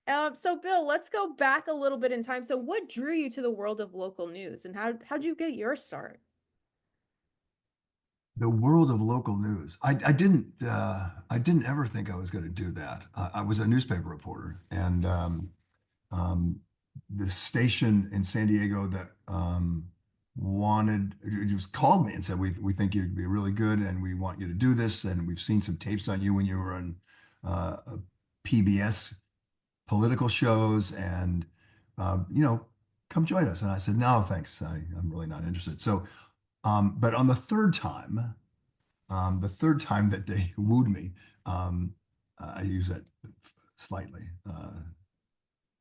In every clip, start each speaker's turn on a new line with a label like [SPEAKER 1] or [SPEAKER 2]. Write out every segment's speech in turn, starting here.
[SPEAKER 1] So Bill, let's go back a little bit in time. So what drew you to the world of local news and how'd you get your start?
[SPEAKER 2] The world of local news. I didn't ever think I was going to do that. I was a newspaper reporter, and um, the station in San Diego that wanted just called me and said, we think you'd be really good, and we want you to do this, and we've seen some tapes on you when you were on PBS political shows, and come join us. And I said, no, thanks. I'm really not interested. So, but on the third time that they wooed me, um, I use that slightly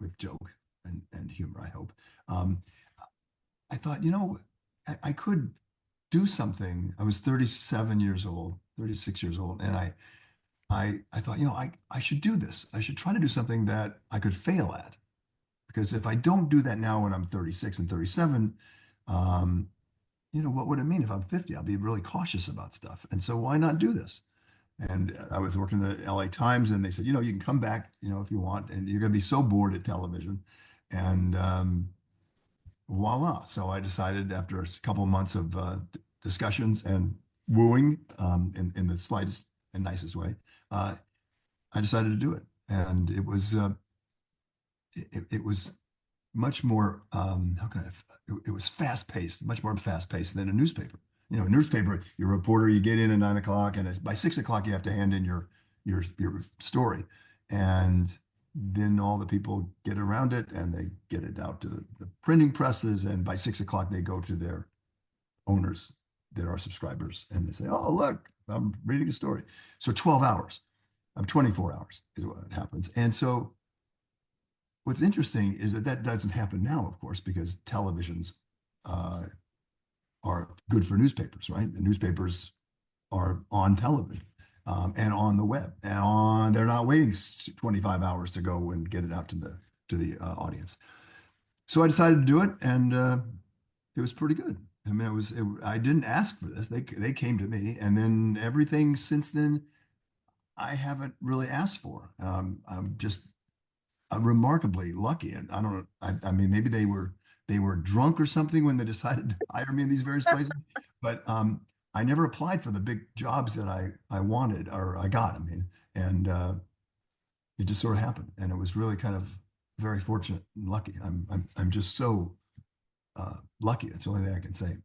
[SPEAKER 2] with joke and humor, I hope. Um, I thought, I could do something. I was 37 years old, 36 years old, and I thought, I should do this. I should try to do something that I could fail at. Because if I don't do that now when I'm 36 and 37, um, what would it mean if I'm 50? I'll be really cautious about stuff. And so why not do this? And I was working at the LA Times, and they said, you can come back, if you want, and you're going to be so bored at television. And voila. So I decided after a couple of months of discussions and wooing in the slightest and nicest way, uh, I decided to do it. And it was much more, how can it was fast paced, much more fast paced than a newspaper. A newspaper, you're a reporter, you get in at 9 o'clock, and by 6 o'clock, you have to hand in your story. And then all the people get around it and they get it out to the printing presses. And by 6 o'clock, they go to their owners that are subscribers and they say, oh, look, I'm reading a story. So 12 hours, 24 hours is what happens. And so what's interesting is that doesn't happen now, of course, because televisions uh, are good for newspapers, right? The newspapers are on television and on the web, and they're not waiting 25 hours to go and get it out to the audience. So I decided to do it, and it was pretty good. I mean, I didn't ask for this; they came to me, and then everything since then I haven't really asked for. I'm just remarkably lucky. And I mean, maybe they were drunk or something when they decided to hire me in these various places. But I never applied for the big jobs that I wanted or I got. I mean, and it just sort of happened, and it was really kind of very fortunate and lucky. I'm just so lucky. That's the only thing I can say.